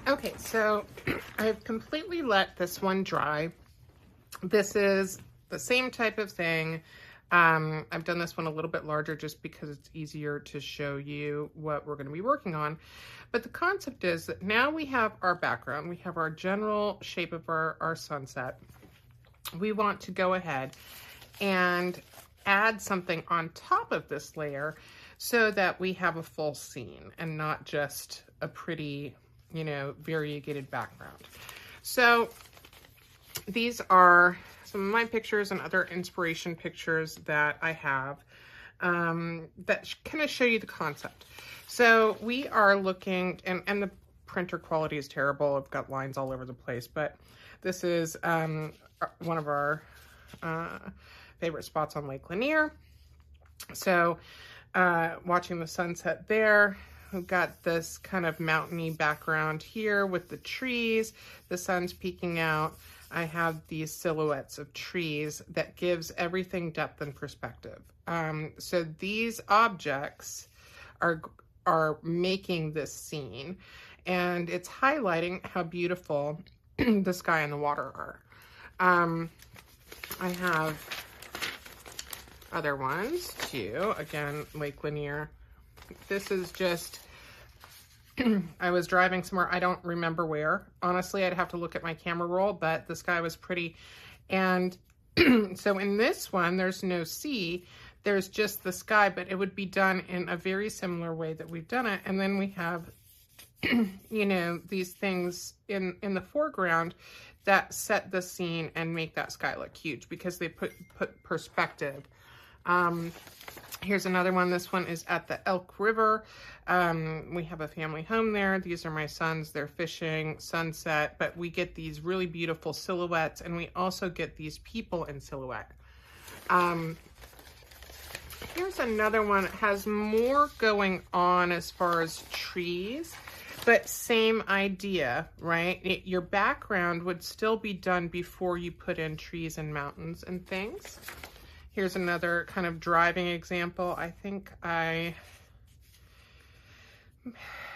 Okay, so I've completely let this one dry. This is the same type of thing. I've done this one a little bit larger just because it's easier to show you what we're going to be working on. But the concept is that now we have our background. We have our general shape of our sunset. We want to go ahead and add something on top of this layer so that we have a full scene and not just a pretty, you know, variegated background. So these are some of my pictures and other inspiration pictures that I have that kind of show you the concept. So we are looking, and the printer quality is terrible. I've got lines all over the place, but this is one of our favorite spots on Lake Lanier. So watching the sunset there. We've got this kind of mountainy background here with the trees. The sun's peeking out. I have these silhouettes of trees that gives everything depth and perspective. So these objects are making this scene, and it's highlighting how beautiful the sky and the water are. I have other ones too. Again, Lake Lanier. This is just, I was driving somewhere, I don't remember where. Honestly, I'd have to look at my camera roll, but the sky was pretty. And so in this one, there's no sea, there's just the sky, but it would be done in a very similar way that we've done it. And then we have, you know, these things in the foreground that set the scene and make that sky look huge because they put perspective. Here's another one. This one is at the Elk River. We have a family home there. These are my sons. They're fishing, sunset, but we get these really beautiful silhouettes, and we also get these people in silhouette. Here's another one that has more going on as far as trees, but same idea, right? Your background would still be done before you put in trees and mountains and things. Here's another kind of driving example. I think I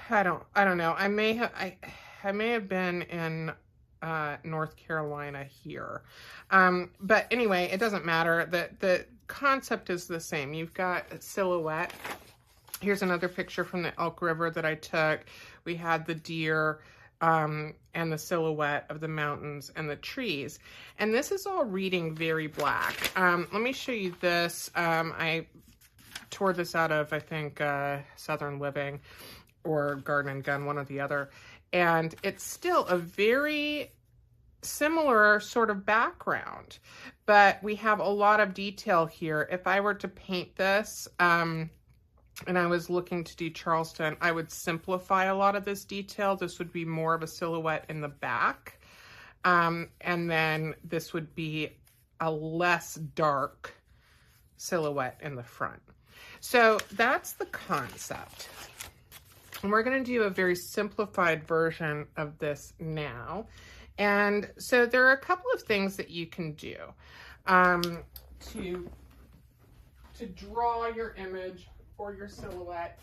don't know. I may have been in North Carolina here. But anyway, it doesn't matter. The concept is the same. You've got a silhouette. Here's another picture from the Elk River that I took. We had the deer and the silhouette of the mountains and the trees. And this is all reading very black. Let me show you this. I tore this out of, I think, Southern Living or Garden and Gun, one or the other. And it's still a very similar sort of background, but we have a lot of detail here. If I were to paint this, and I was looking to do Charleston, I would simplify a lot of this detail. This would be more of a silhouette in the back. And then this would be a less dark silhouette in the front. So that's the concept. And we're going to do a very simplified version of this now. And so there are a couple of things that you can do to draw your image or your silhouette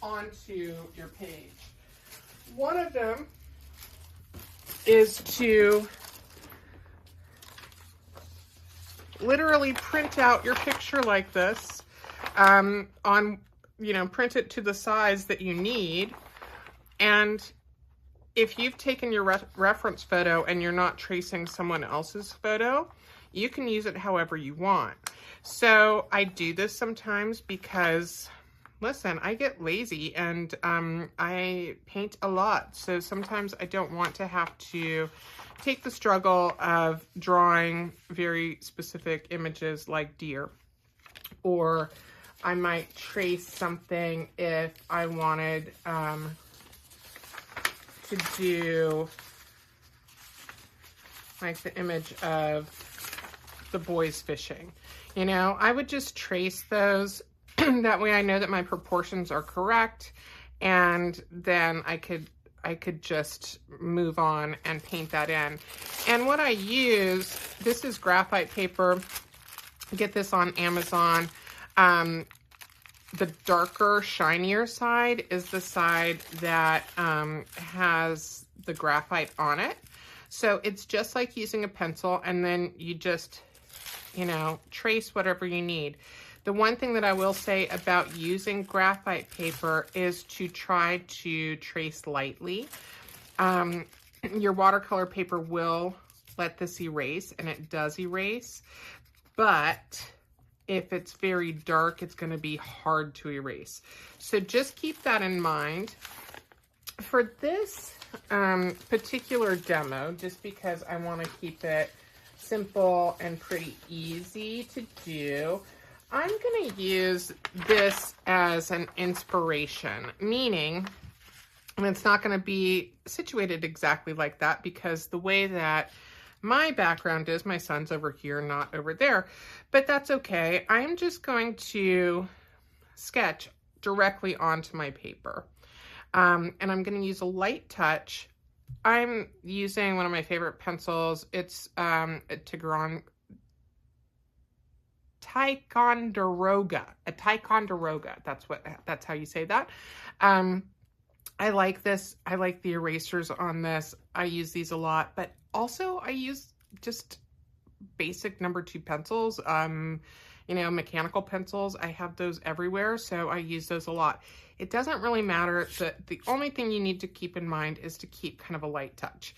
onto your page. One of them is to literally print out your picture like this, print it to the size that you need. And if you've taken your reference photo and you're not tracing someone else's photo, you can use it however you want. So I do this sometimes because, listen, I get lazy and I paint a lot. So sometimes I don't want to have to take the struggle of drawing very specific images like deer. Or I might trace something if I wanted to do like the image of the boys fishing. You know, I would just trace those. That way I know that my proportions are correct, and then I could just move on and paint that in. And what I use, this is graphite paper. Get this on Amazon. the darker, shinier side is the side that has the graphite on it. So it's just like using a pencil, and then you just, you know, trace whatever you need. The one thing that I will say about using graphite paper is to try to trace lightly. Your watercolor paper will let this erase, and it does erase, but if it's very dark, it's going to be hard to erase. So just keep that in mind. For this particular demo, just because I want to keep it simple and pretty easy to do, I'm going to use this as an inspiration, meaning, and it's not going to be situated exactly like that because the way that my background is, my son's over here, not over there, but that's okay. I'm just going to sketch directly onto my paper. And I'm going to use a light touch. I'm using one of my favorite pencils. It's a Ticonderoga. That's how you say that. I like this. I like the erasers on this. I use these a lot, but also I use just basic number 2 pencils. You know, mechanical pencils. I have those everywhere, so I use those a lot. It doesn't really matter. The only thing you need to keep in mind is to keep kind of a light touch.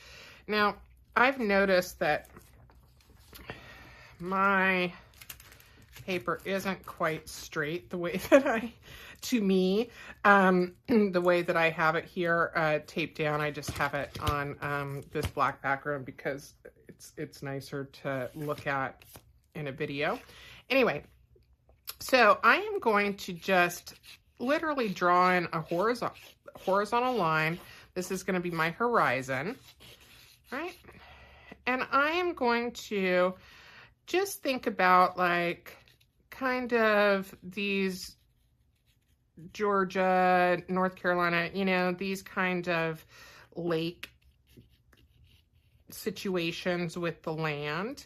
Now, I've noticed that my paper isn't quite straight the way that to me, the way that I have it here taped down. I just have it on this black background because it's nicer to look at in a video. Anyway, so I am going to just literally draw in a horizontal line. This is going to be my horizon, right? And I am going to just think about like kind of these Georgia, North Carolina, you know, these kind of lake situations with the land.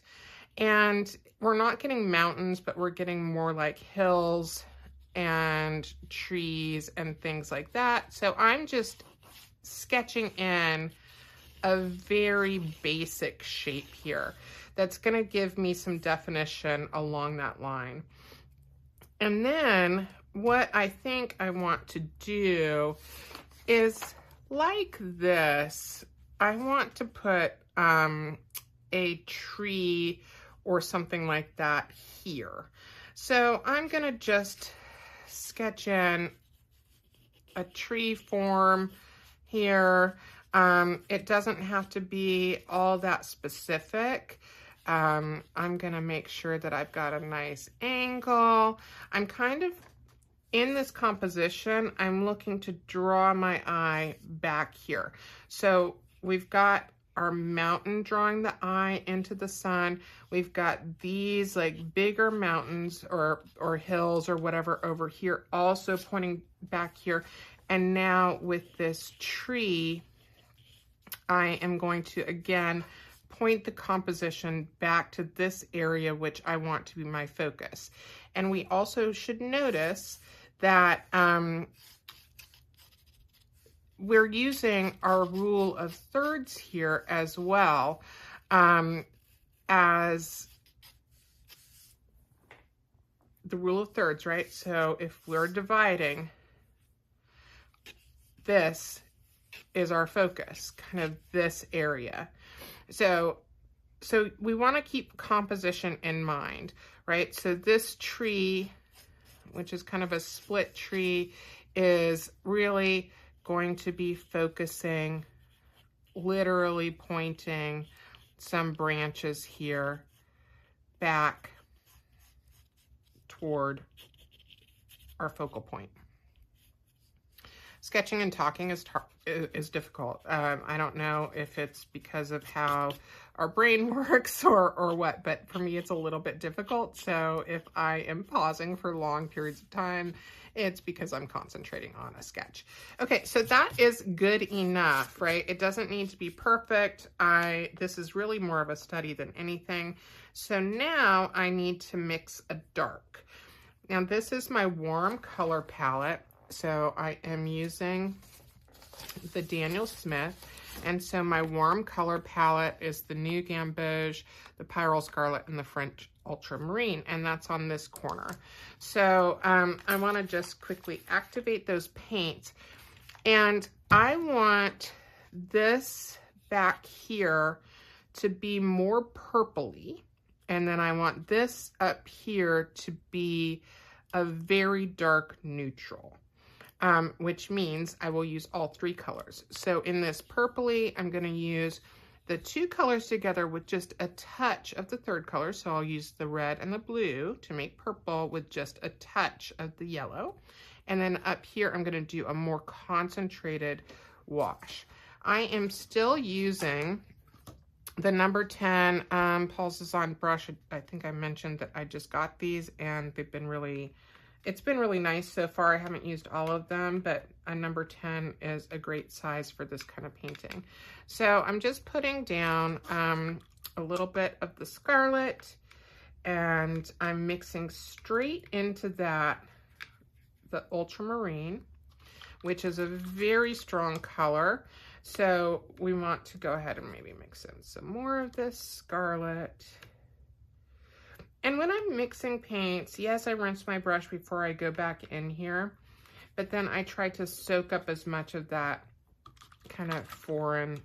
And we're not getting mountains, but we're getting more like hills and trees and things like that. So I'm just sketching in a very basic shape here that's going to give me some definition along that line. And then what I think I want to do is like this. I want to put a tree or something like that here. So I'm going to just sketch in a tree form here. It doesn't have to be all that specific. I'm going to make sure that I've got a nice angle. I'm kind of in this composition, I'm looking to draw my eye back here. So we've got our mountain drawing the eye into the sun. We've got these like bigger mountains or hills or whatever over here also pointing back here. And now with this tree, I am going to again point the composition back to this area, which I want to be my focus. And we also should notice that we're using our rule of thirds here as well as the rule of thirds, right? So if we're dividing, this is our focus, kind of this area. So we want to keep composition in mind, right? So this tree, which is kind of a split tree, is really going to be focusing, literally pointing some branches here back toward our focal point. Sketching and talking is difficult. I don't know if it's because of how our brain works or what, but for me it's a little bit difficult. So if I am pausing for long periods of time, it's because I'm concentrating on a sketch. Okay, so that is good enough, right? It doesn't need to be perfect. This is really more of a study than anything. So now I need to mix a dark. Now this is my warm color palette. So I am using the Daniel Smith. And so my warm color palette is the New Gamboge, the Pyrrole Scarlet, and the French Ultramarine, and that's on this corner. So I want to just quickly activate those paints. And I want this back here to be more purpley. And then I want this up here to be a very dark neutral. Which means I will use all three colors. So in this purpley, I'm going to use the two colors together with just a touch of the third color. So I'll use the red and the blue to make purple with just a touch of the yellow. And then up here, I'm going to do a more concentrated wash. I am still using the number 10 Paul Cézanne brush. I think I mentioned that I just got these and they've been really... It's been really nice so far. I haven't used all of them, but a number 10 is a great size for this kind of painting. So I'm just putting down a little bit of the scarlet, and I'm mixing straight into that the ultramarine, which is a very strong color. So we want to go ahead and maybe mix in some more of this scarlet. And when I'm mixing paints, yes, I rinse my brush before I go back in here, but then I try to soak up as much of that kind of foreign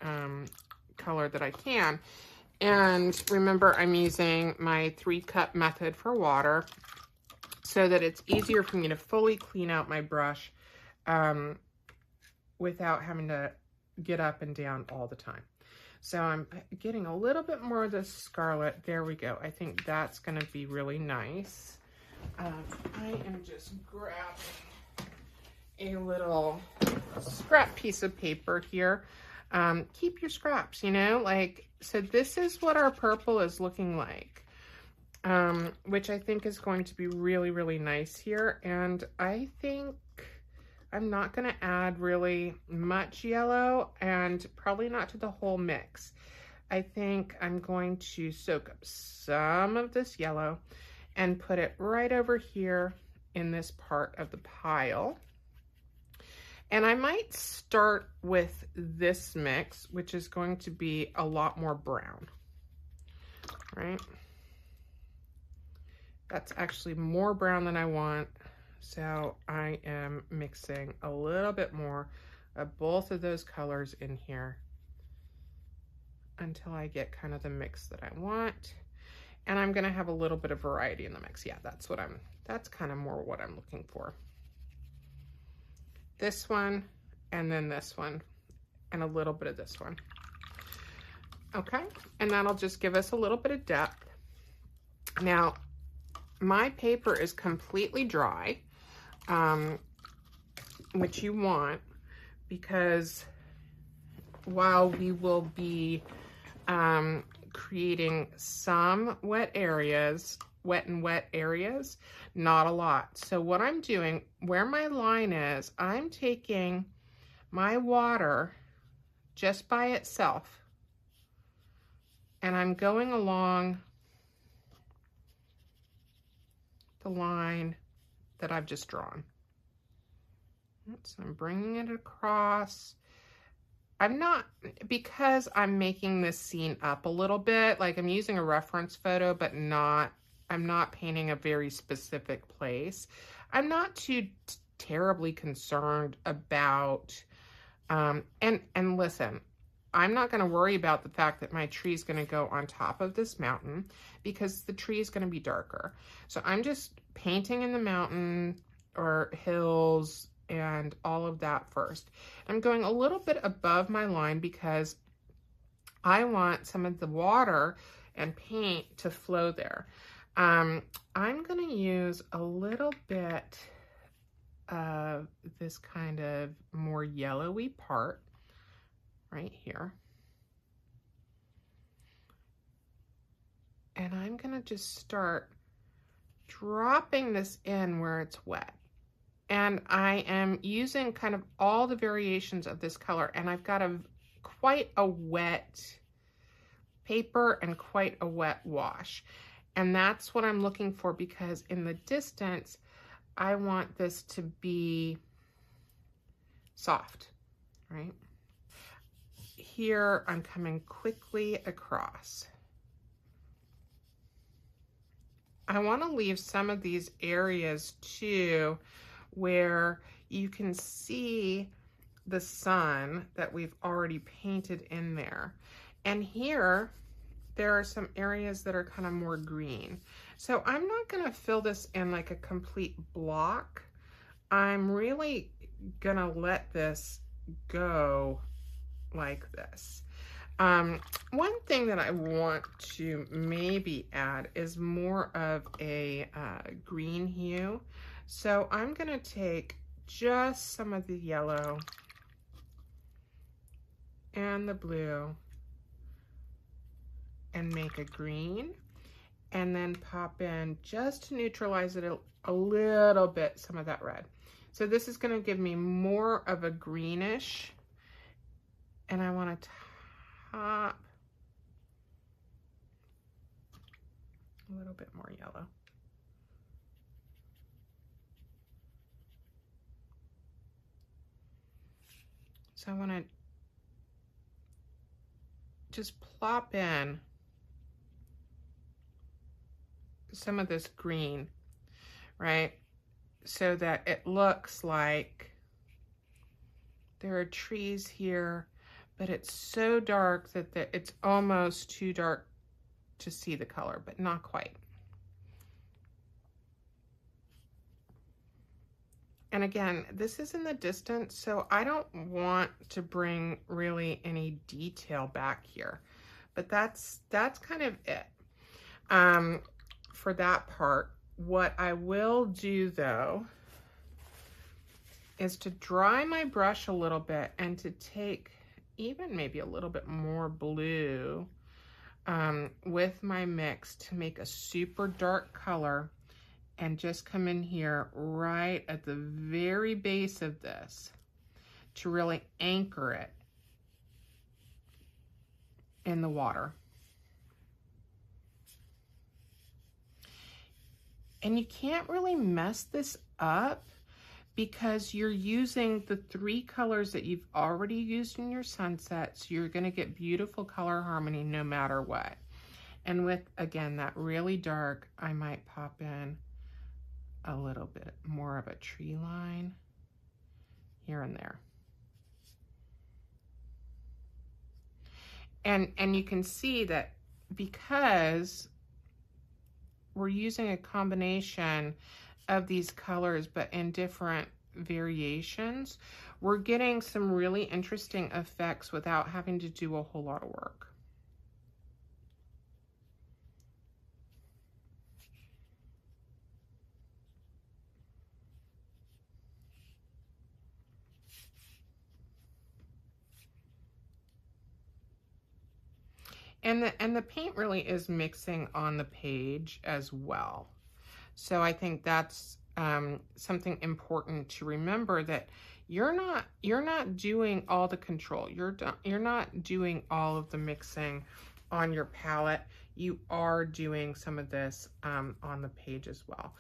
color that I can. And remember, I'm using my 3-cup method for water so that it's easier for me to fully clean out my brush without having to get up and down all the time. So I'm getting a little bit more of this scarlet. There we go. I think that's going to be really nice. I am just grabbing a little scrap piece of paper here. Keep your scraps, you know, like, so this is what our purple is looking like, which I think is going to be really, really nice here. And I think I'm not going to add really much yellow, and probably not to the whole mix. I think I'm going to soak up some of this yellow and put it right over here in this part of the pile. And I might start with this mix, which is going to be a lot more brown, right? That's actually more brown than I want. So I am mixing a little bit more of both of those colors in here until I get kind of the mix that I want. And I'm going to have a little bit of variety in the mix. Yeah, that's kind of more what I'm looking for. This one, and then this one, and a little bit of this one. Okay, and that'll just give us a little bit of depth. Now, my paper is completely dry, which you want, because while we will be creating some wet areas, wet areas, not a lot. So what I'm doing, where my line is, I'm taking my water just by itself, and I'm going along the line that I've just drawn. So I'm bringing it across. I'm not, because I'm making this scene up a little bit, like I'm using a reference photo, but I'm not painting a very specific place. I'm not too terribly concerned about, and listen, I'm not going to worry about the fact that my tree is going to go on top of this mountain, because the tree is going to be darker. So I'm just painting in the mountain or hills and all of that first. I'm going a little bit above my line because I want some of the water and paint to flow there. I'm going to use a little bit of this kind of more yellowy part right here. And I'm going to just start dropping this in where it's wet. And I am using kind of all the variations of this color, and I've got quite a wet paper and quite a wet wash. And that's what I'm looking for, because in the distance, I want this to be soft, right? Here, I'm coming quickly across. I want to leave some of these areas too where you can see the sun that we've already painted in there. And here, there are some areas that are kind of more green. So I'm not going to fill this in like a complete block. I'm really going to let this go like this. One thing that I want to maybe add is more of a green hue. So I'm going to take just some of the yellow and the blue and make a green, and then pop in, just to neutralize it a little bit, some of that red. So this is going to give me more of a greenish, and I want to top a little bit more yellow. So I want to just plop in some of this green, right? So that it looks like there are trees here, but it's so dark that it's almost too dark to see the color, but not quite. And again, this is in the distance, so I don't want to bring really any detail back here, but that's kind of it for that part. What I will do though is to dry my brush a little bit and to take even maybe a little bit more blue with my mix to make a super dark color, and just come in here right at the very base of this to really anchor it in the water. And you can't really mess this up because you're using the 3 colors that you've already used in your sunsets. You're going to get beautiful color harmony no matter what. And with, again, that really dark, I might pop in a little bit more of a tree line here and there. And you can see that because we're using a combination of these colors, but in different variations, we're getting some really interesting effects without having to do a whole lot of work. And the paint really is mixing on the page as well. So I think that's something important to remember, that you're not doing all the control. You're not doing all of the mixing on your palette. You are doing some of this on the page as well.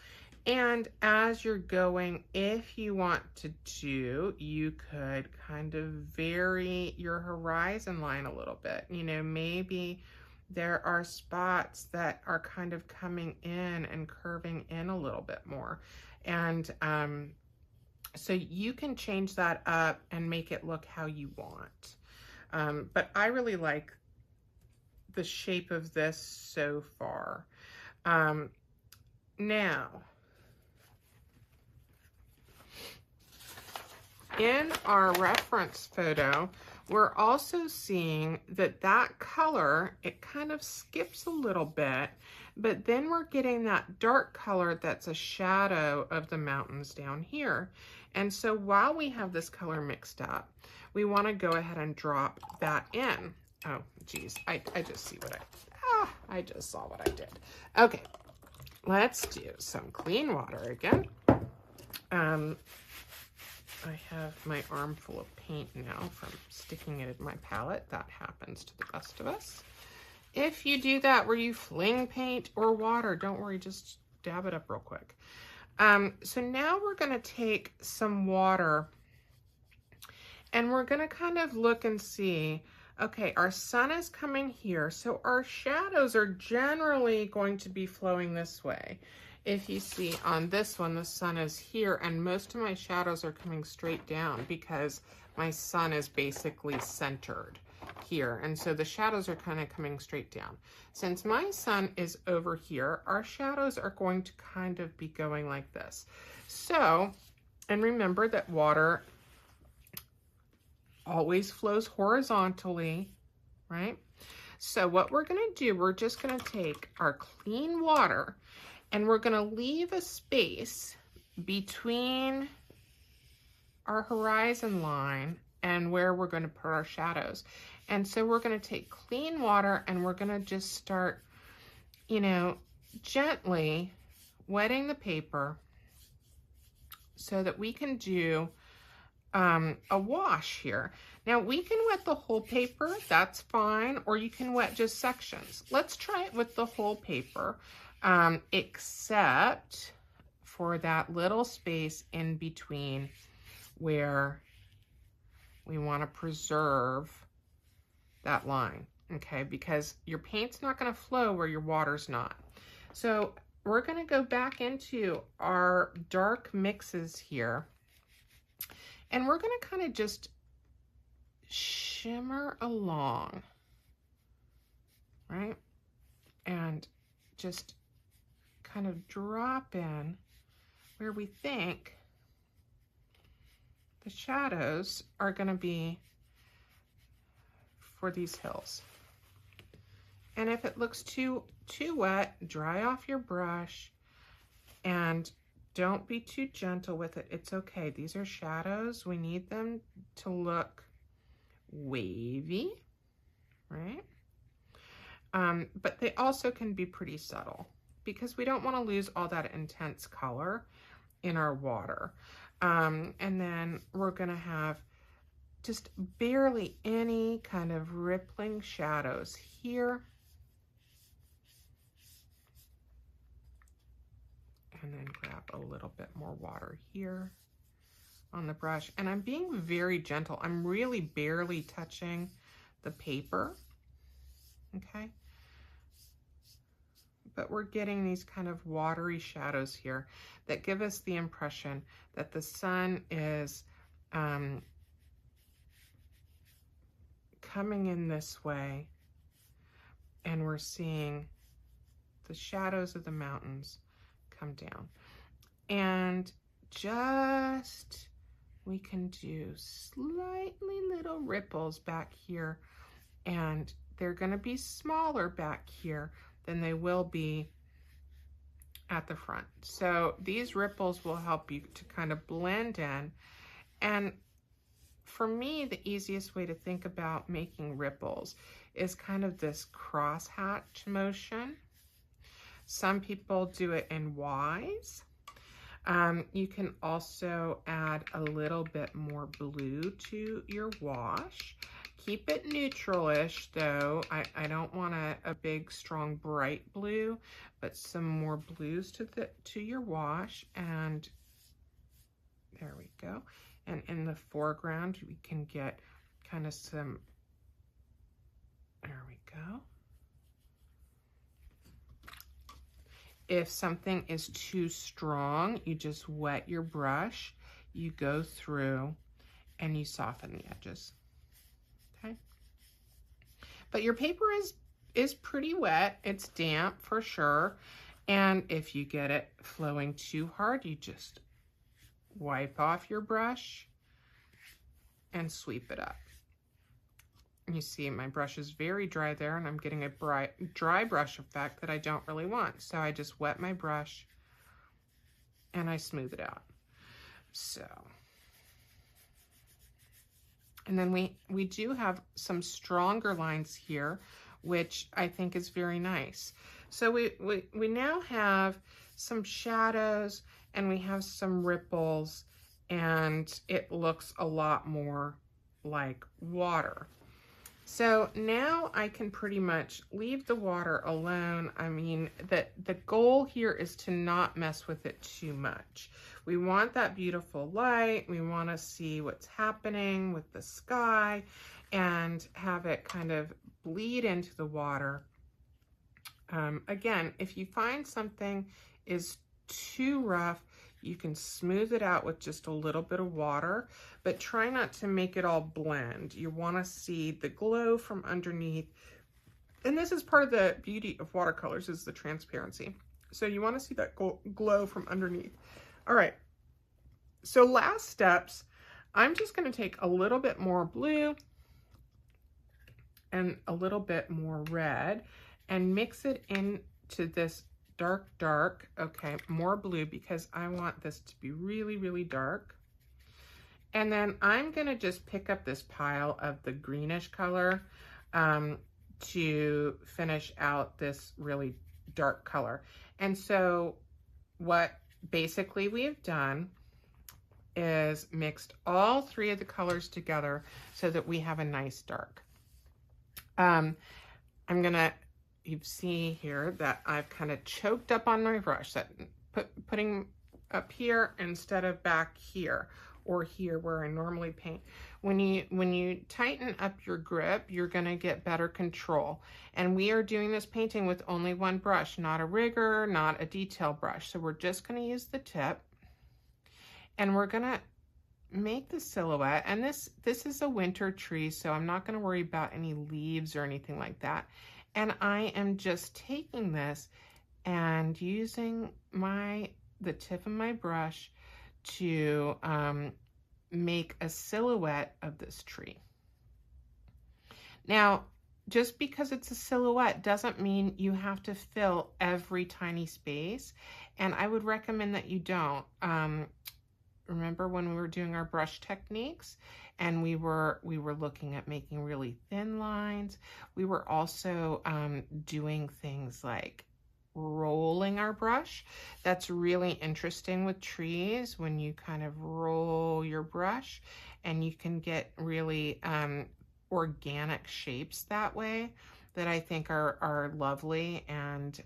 And as you're going, if you want to do, you could kind of vary your horizon line a little bit. You know, maybe there are spots that are kind of coming in and curving in a little bit more. And so you can change that up and make it look how you want. But I really like the shape of this so far. Now, in our reference photo, we're also seeing that that color, it kind of skips a little bit, but then we're getting that dark color that's a shadow of the mountains down here. And so while we have this color mixed up, we want to go ahead and drop that in. Oh, geez, I just see what I just saw what I did. Okay, let's do some clean water again. I have my arm full of paint now from sticking it in my palette. That happens to the best of us. if you do that where you fling paint or water, don't worry, just dab it up real quick. So now we're going to take some water and we're going to kind of look and see, okay, our sun is coming here, so our shadows are generally going to be flowing this way. If you see on this one, the sun is here, and most of my shadows are coming straight down because my sun is basically centered here, and so the shadows are kind of coming straight down. Since my sun is over here, our shadows are going to kind of be going like this. So, and remember that water always flows horizontally, right? So what we're going to do, we're just going to take our clean water and we're going to leave a space between our horizon line and where we're going to put our shadows. And so we're going to take clean water and we're going to just start, you know, gently wetting the paper so that we can do a wash here. Now we can wet the whole paper, that's fine, or you can wet just sections. Let's try it with the whole paper, except for that little space in between where we want to preserve that line, okay? Because your paint's not going to flow where your water's not. So we're going to go back into our dark mixes here. And we're going to kind of just shimmer along, right? And just kind of drop in where we think the shadows are going to be for these hills. And if it looks too wet, dry off your brush and don't be too gentle with it. It's okay. These are shadows. We need them to look wavy, right? But they also can be pretty subtle because we don't want to lose all that intense color in our water. And then we're going to have just barely any kind of rippling shadows here. And then grab a little bit more water here on the brush. And I'm being very gentle. I'm really barely touching the paper, okay? But we're getting these kind of watery shadows here that give us the impression that the sun is coming in this way, and we're seeing the shadows of the mountains come down. And just, we can do slightly little ripples back here, and they're going to be smaller back here than they will be at the front. So these ripples will help you to kind of blend in. And for me, the easiest way to think about making ripples is kind of this crosshatch motion. Some people do it in Ys. You can also add a little bit more blue to your wash. Keep it neutral-ish though. I don't want a big, strong, bright blue, but some more blues to your wash. And there we go. And in the foreground, we can get kind of some, there we go. If something is too strong, you just wet your brush, you go through and you soften the edges, okay? But your paper is pretty wet, it's damp for sure. And if you get it flowing too hard, you just wipe off your brush and sweep it up. You see my brush is very dry there, and I'm getting a dry brush effect that I don't really want. So I just wet my brush and I smooth it out. So, and then we do have some stronger lines here, which I think is very nice. So we now have some shadows and we have some ripples, and it looks a lot more like water. So now I can pretty much leave the water alone. I mean, the goal here is to not mess with it too much. We want that beautiful light. We want to see what's happening with the sky and have it kind of bleed into the water. Again, if you find something is too rough, you can smooth it out with just a little bit of water, but try not to make it all blend. You want to see the glow from underneath. And this is part of the beauty of watercolors, is the transparency. So you want to see that glow from underneath. All right. So last steps, I'm just going to take a little bit more blue and a little bit more red and mix it into this dark, okay, more blue because I want this to be really, really dark. And then I'm gonna just pick up this pile of the greenish color to finish out this really dark color. And so what basically we've done is mixed all three of the colors together so that we have a nice dark. You see here that I've kind of choked up on my brush, that putting up here instead of back here or here where I normally paint. When you tighten up your grip, you're going to get better control. And we are doing this painting with only one brush, not a rigger, not a detail brush. So we're just going to use the tip and we're going to make the silhouette. And this is a winter tree, so I'm not going to worry about any leaves or anything like that. And I am just taking this and using the tip of my brush to make a silhouette of this tree. Now, just because it's a silhouette doesn't mean you have to fill every tiny space. And I would recommend that you don't. Remember when we were doing our brush techniques and we were looking at making really thin lines. We were also doing things like rolling our brush. That's really interesting with trees when you kind of roll your brush and you can get really organic shapes that way that I think are lovely and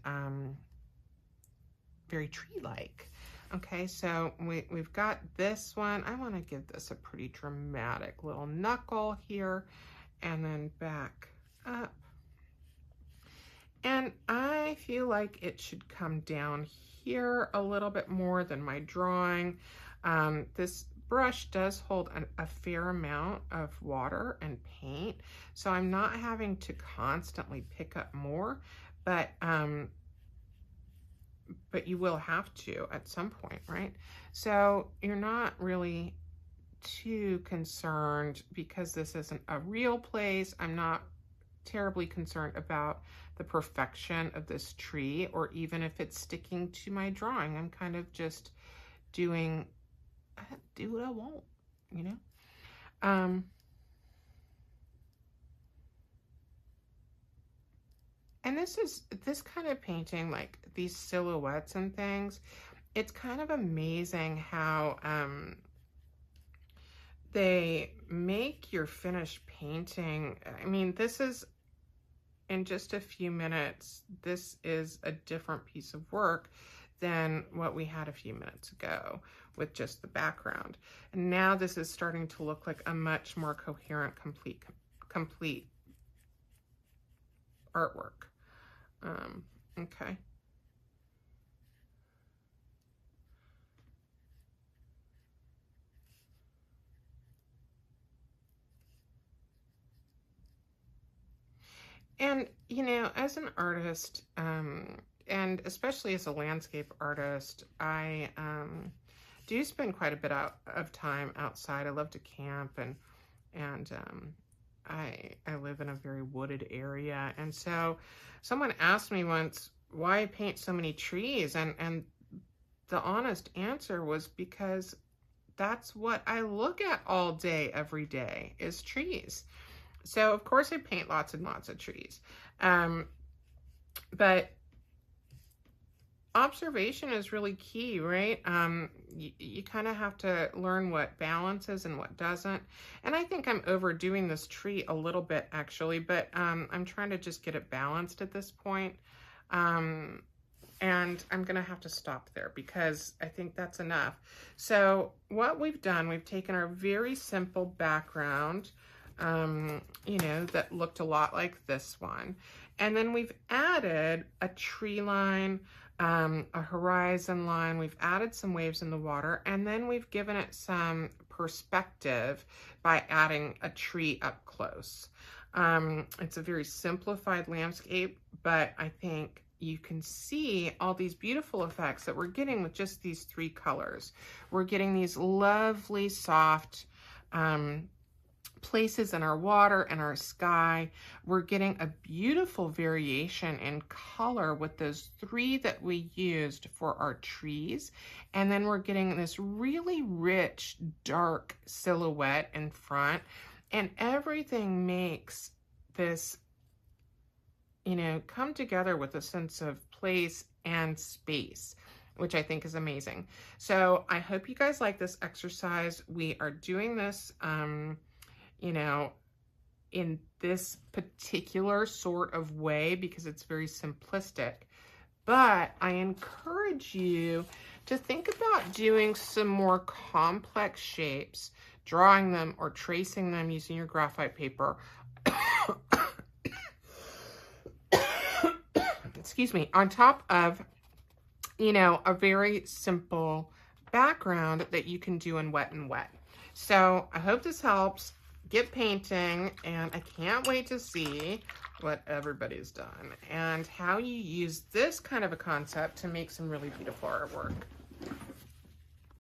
very tree-like. Okay, so we've got this one. I want to give this a pretty dramatic little knuckle here and then back up. And I feel like it should come down here a little bit more than my drawing. This brush does hold a fair amount of water and paint, so I'm not having to constantly pick up more, but you will have to at some point, right? So you're not really too concerned because this isn't a real place. I'm not terribly concerned about the perfection of this tree or even if it's sticking to my drawing. I'm kind of just do what I want, you know? And this kind of painting, like these silhouettes and things, it's kind of amazing how they make your finished painting. I mean, this is, in just a few minutes, this is a different piece of work than what we had a few minutes ago with just the background. And now this is starting to look like a much more coherent, complete artwork. Okay. And, you know, as an artist, and especially as a landscape artist, I do spend quite a bit of time outside. I love to camp and I live in a very wooded area. And so someone asked me once why I paint so many trees. And the honest answer was because that's what I look at all day, every day, is trees. So of course I paint lots and lots of trees. But observation is really key, right? You kind of have to learn what balances and what doesn't. And I think I'm overdoing this tree a little bit actually, but I'm trying to just get it balanced at this point. And I'm gonna have to stop there because I think that's enough. So what we've done, we've taken our very simple background, you know, that looked a lot like this one. And then we've added a tree line, a horizon line. We've added some waves in the water, and then we've given it some perspective by adding a tree up close. It's a very simplified landscape, but I think you can see all these beautiful effects that we're getting with just these three colors. We're getting these lovely, soft, places in our water and our sky. We're getting a beautiful variation in color with those three that we used for our trees. And then we're getting this really rich, dark silhouette in front. And everything makes this, you know, come together with a sense of place and space, which I think is amazing. So I hope you guys like this exercise. We are doing this, you know, in this particular sort of way because it's very simplistic. But I encourage you to think about doing some more complex shapes, drawing them or tracing them using your graphite paper. Excuse me, on top of, you know, a very simple background that you can do in wet and wet. So I hope this helps. Get painting, and I can't wait to see what everybody's done and how you use this kind of a concept to make some really beautiful artwork.